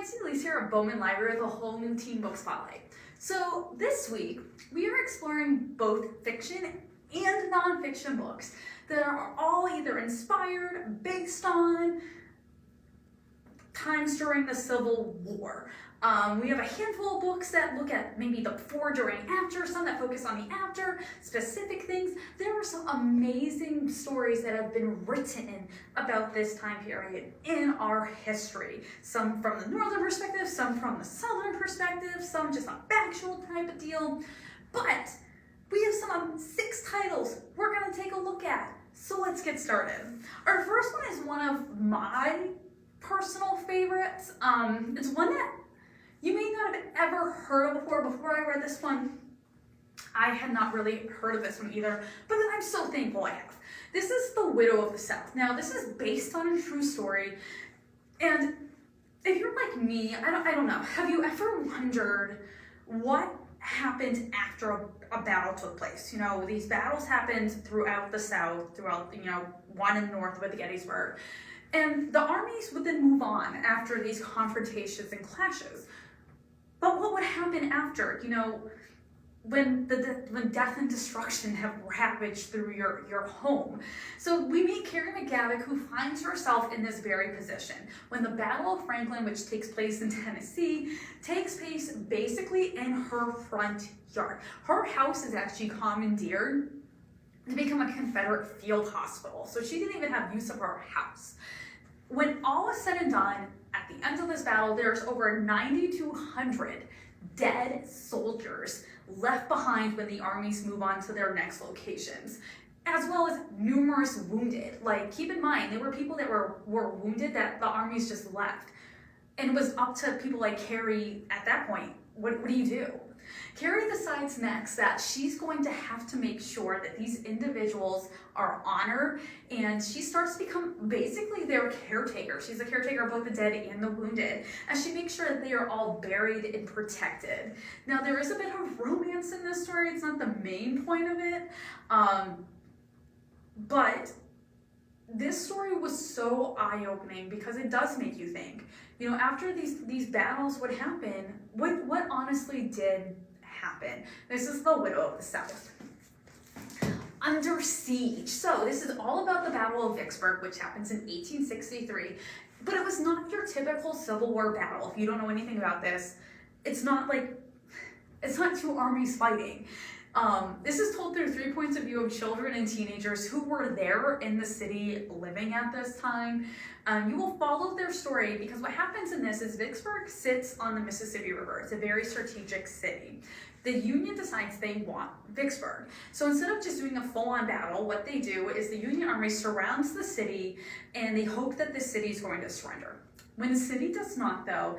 it's Elise here at Bowman Library with a whole new teen book spotlight. So this week, we are exploring both fiction and nonfiction books that are all either inspired, based on times during the Civil War. We have a handful of books that look at maybe the before, during, after, some that focus on the after, specific things. There are some amazing stories that have been written about this time period in our history. Some from the northern perspective, some from the southern perspective, some just a factual type of deal. But we have some 6 titles we're going to take a look at. So let's get started. Our first one is one of my personal favorites. It's one that you may not have ever heard of before. Before I read this one, I had not really heard of this one either, but I'm so thankful I have. This is The Widow of the South. Now, this is based on a true story, and if you're like me, I don't know, have you ever wondered what happened after a battle took place? You know, these battles happened throughout the South, throughout, one in the North with Gettysburg, and the armies would then move on after these confrontations and clashes. But what would happen after, when death and destruction have ravaged through your home? So we meet Carrie McGavock, who finds herself in this very position when the Battle of Franklin, which takes place in Tennessee, takes place basically in her front yard. Her house is actually commandeered to become a Confederate field hospital, so she didn't even have use of her house. When all is said and done, at the end of this battle, there's over 9,200 dead soldiers left behind when the armies move on to their next locations, as well as numerous wounded. Like, keep in mind, there were people that were wounded that the armies just left. And it was up to people like Carrie at that point. What do you do? Carrie decides next that she's going to have to make sure that these individuals are honored, and she starts to become basically their caretaker. She's a caretaker of both the dead and the wounded, and she makes sure that they are all buried and protected. Now, there is a bit of romance in this story. It's not the main point of it, but this story was so eye-opening because it does make you think. After these battles would happen, what honestly did happen? This is The Widow of the South. Under Siege. So this is all about the Battle of Vicksburg, which happens in 1863. But it was not your typical Civil War battle. If you don't know anything about this, it's not two armies fighting. This is told through 3 points of view of children and teenagers who were there in the city living at this time. You will follow their story because what happens in this is Vicksburg sits on the Mississippi River. It's a very strategic city. The Union decides they want Vicksburg. So instead of just doing a full-on battle, what they do is the Union Army surrounds the city and they hope that the city is going to surrender. When the city does not, though,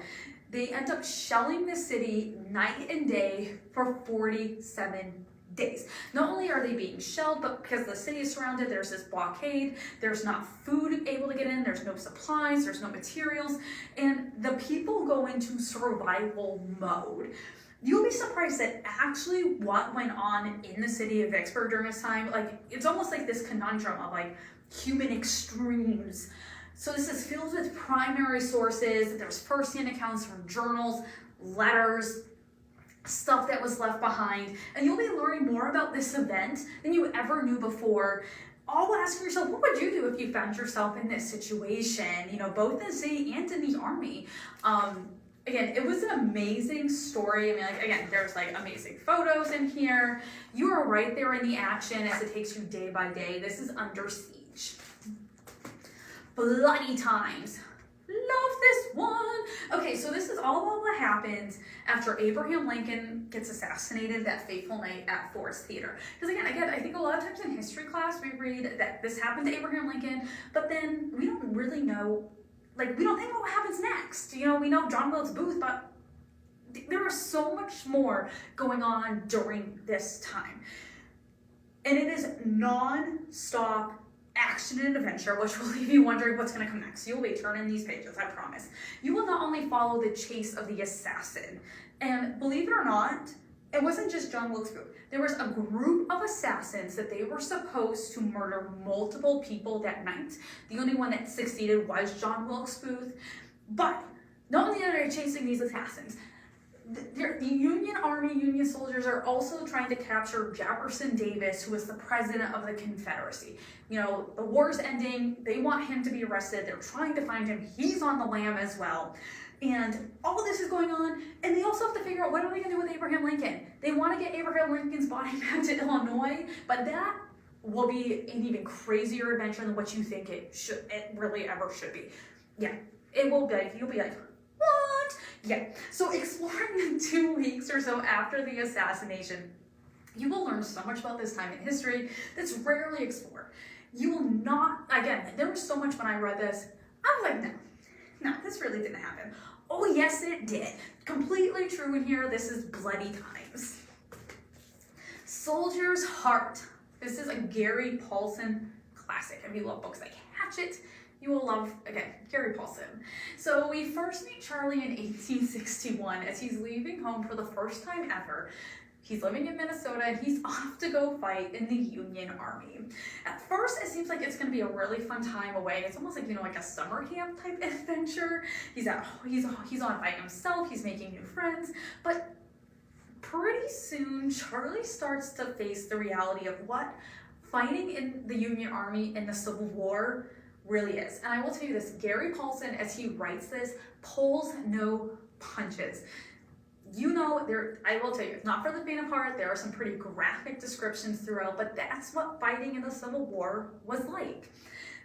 they end up shelling the city night and day for 47 days. Not only are they being shelled, but because the city is surrounded, there's this blockade, there's not food able to get in, there's no supplies, there's no materials, and the people go into survival mode. You'll be surprised at actually what went on in the city of Vicksburg during this time. It's almost like this conundrum of human extremes. So this is filled with primary sources. There's first-hand accounts from journals, letters, stuff that was left behind. And you'll be learning more about this event than you ever knew before. All ask yourself, what would you do if you found yourself in this situation, both in the city and in the army? Again, it was an amazing story. Again, there's amazing photos in here. You are right there in the action as it takes you day by day. This is Under Siege. Bloody Times. Love this one. Okay, so this is all about what happens after Abraham Lincoln gets assassinated that fateful night at Ford's Theater. Because again, I think a lot of times in history class we read that this happened to Abraham Lincoln, but then we don't really know, we don't think about what happens next. We know John Wilkes Booth, but there is so much more going on during this time. And it is non-stop action and adventure, which will leave you wondering what's going to come next. You'll be turning these pages, I promise. You will not only follow the chase of the assassin, and believe it or not, it wasn't just John Wilkes Booth. There was a group of assassins that they were supposed to murder multiple people that night. The only one that succeeded was John Wilkes Booth. But not only are they chasing these assassins, the Union Army, Union soldiers are also trying to capture Jefferson Davis, who was the president of the Confederacy. You know, the war's ending, they want him to be arrested, they're trying to find him, he's on the lam as well. And all this is going on, and they also have to figure out what are they going to do with Abraham Lincoln. They want to get Abraham Lincoln's body back to Illinois, but that will be an even crazier adventure than what you think it really ever should be. Yeah, it will be. You'll be like, what? Yeah, so exploring the 2 weeks or so after the assassination, you will learn so much about this time in history that's rarely explored. You will not, again, there was so much when I read this, I was like, no, this really didn't happen. Oh yes, it did. Completely true in here, this is bloody times. Soldier's Heart. This is a Gary Paulsen classic. If you love books like Hatchet, you will love, again, Gary Paulsen. So we first meet Charlie in 1861 as he's leaving home for the first time ever. He's living in Minnesota and he's off to go fight in the Union Army. At first, it seems like it's going to be a really fun time away. It's almost like, you know, like a summer camp type adventure. He's on by himself. He's making new friends. But pretty soon, Charlie starts to face the reality of what fighting in the Union Army in the Civil War really is. And I will tell you this, Gary Paulsen, as he writes this, pulls no punches. You know, I will tell you, it's not for the faint of heart. There are some pretty graphic descriptions throughout, but that's what fighting in the Civil War was like.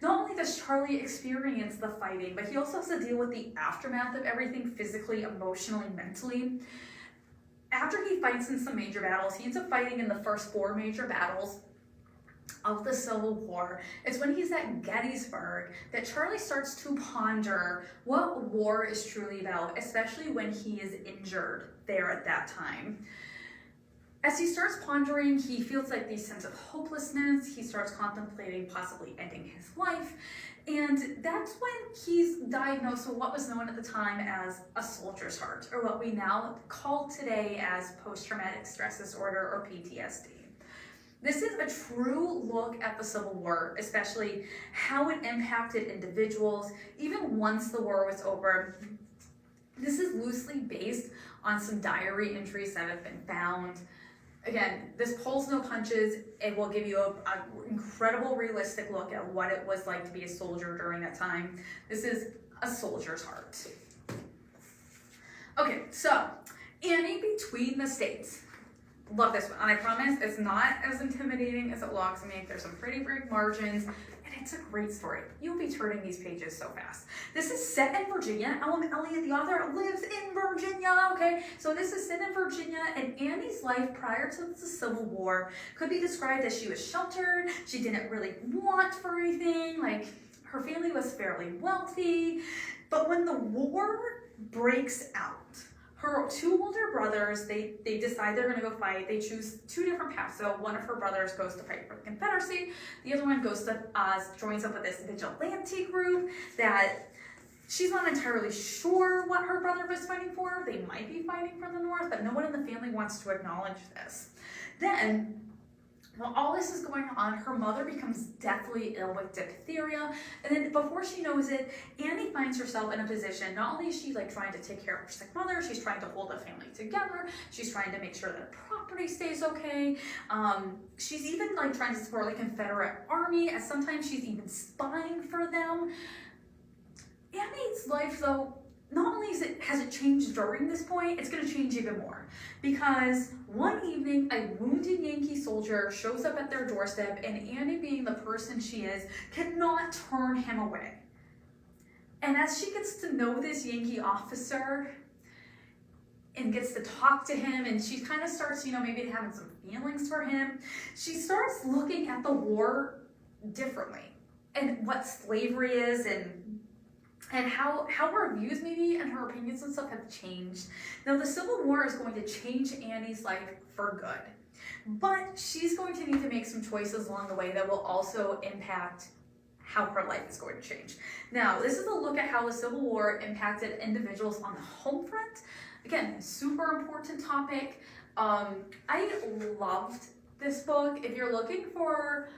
Not only does Charlie experience the fighting, but he also has to deal with the aftermath of everything physically, emotionally, mentally. After he fights in some major battles, he ends up fighting in the first 4 major battles of the Civil War. It's when he's at Gettysburg that Charlie starts to ponder what war is truly about, especially when he is injured there at that time. As he starts pondering, he feels like this sense of hopelessness. He starts contemplating possibly ending his life. And that's when he's diagnosed with what was known at the time as a soldier's heart, or what we now call today as post-traumatic stress disorder, or PTSD. This is a true look at the Civil War, especially how it impacted individuals, even once the war was over. This is loosely based on some diary entries that have been found. Again, this pulls no punches. It will give you an incredible realistic look at what it was like to be a soldier during that time. This is a soldier's heart. Okay, so Annie Between the States. Love this one, and I promise it's not as intimidating as it looks. There's some pretty big margins, and it's a great story. You'll be turning these pages so fast. This is set in Virginia. Ellen Elliott, the author, lives in Virginia, okay? So this is set in Virginia, and Annie's life prior to the Civil War could be described as she was sheltered. She didn't really want for anything. Like, her family was fairly wealthy, but when the war breaks out, her 2 older brothers, they decide they're going to go fight. They choose 2 different paths. So one of her brothers goes to fight for the Confederacy. The other one goes to joins up with this vigilante group that she's not entirely sure what her brother was fighting for. They might be fighting for the North, but no one in the family wants to acknowledge this. Then, while all this is going on, her mother becomes deathly ill with diphtheria, and then before she knows it, Annie finds herself in a position, not only is she like trying to take care of her sick mother, she's trying to hold the family together, she's trying to make sure that property stays okay, she's even like trying to support the Confederate Army, and sometimes she's even spying for them. Annie's life, though, not only has it changed during this point, it's going to change even more. Because one evening, a wounded Yankee soldier shows up at their doorstep, and Annie, being the person she is, cannot turn him away. And as she gets to know this Yankee officer and gets to talk to him, and she kind of starts, maybe having some feelings for him, she starts looking at the war differently, and what slavery is, and how her views maybe and her opinions and stuff have changed. Now, the Civil War is going to change Annie's life for good, but she's going to need to make some choices along the way that will also impact how her life is going to change. Now, this is a look at how the Civil War impacted individuals on the home front. Again, super important topic. I loved this book. If you're looking for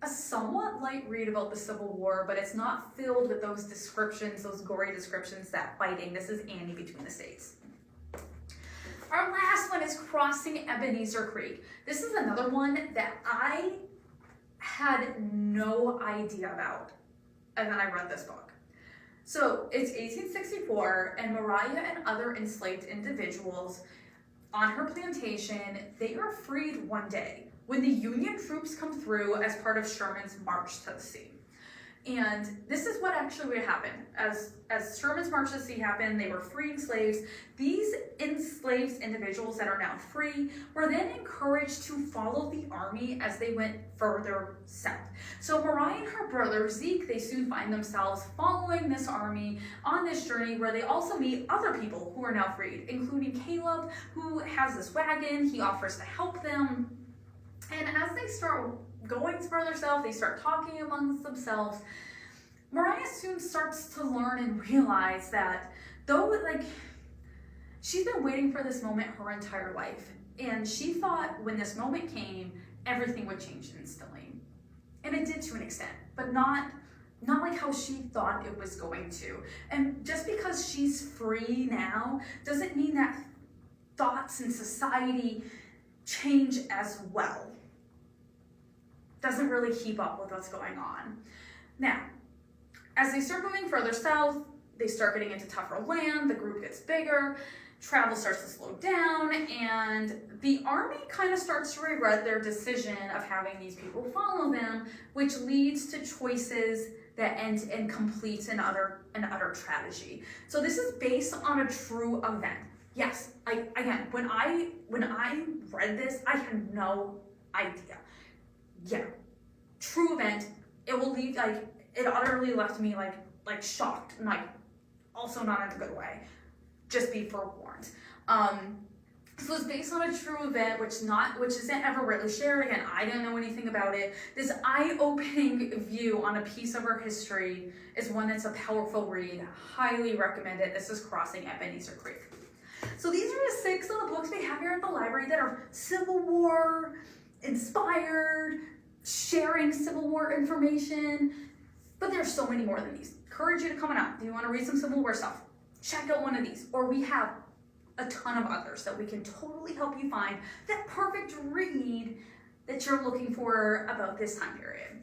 a somewhat light read about the Civil War, but it's not filled with those descriptions, those gory descriptions, that fighting. This is Annie between the states. Our last one is Crossing Ebenezer Creek. This is another one that I had no idea about, and then I read this book. So it's 1864, and Mariah and other enslaved individuals on her plantation, they are freed one day when the Union troops come through as part of Sherman's march to the sea. And this is what actually would happen. As Sherman's march to the sea happened, they were freeing slaves. These enslaved individuals that are now free were then encouraged to follow the army as they went further south. So Mariah and her brother Zeke, they soon find themselves following this army on this journey where they also meet other people who are now freed, including Caleb, who has this wagon. He offers to help them. And as they start going further south, they start talking amongst themselves. Mariah soon starts to learn and realize that though, she's been waiting for this moment her entire life, and she thought when this moment came, everything would change instantly. And it did to an extent, but not like how she thought it was going to. And just because she's free now doesn't mean that thoughts in society change as well. Doesn't really keep up with what's going on. Now, as they start moving further south, they start getting into tougher land, the group gets bigger, travel starts to slow down, and the army kind of starts to regret their decision of having these people follow them, which leads to choices that end in complete and utter tragedy. So this is based on a true event. Yes, when I read this, I had no idea. Yeah, true event. It will leave, it utterly left me shocked, and also not in a good way. Just be forewarned. So it's based on a true event, which isn't ever really shared. Again, I didn't know anything about it. This eye-opening view on a piece of our history is one that's a powerful read. Highly recommend it. This is Crossing Ebenezer Creek. So these are the 6 of the books we have here at the library that are Civil War inspired, sharing Civil War information, but there's so many more than these. Encourage you to come on out. Do you want to read some Civil War stuff? Check out one of these, or we have a ton of others that we can totally help you find that perfect read that you're looking for about this time period.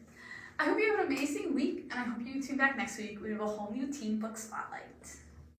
I hope you have an amazing week, and I hope you tune back next week. We have a whole new teen book spotlight.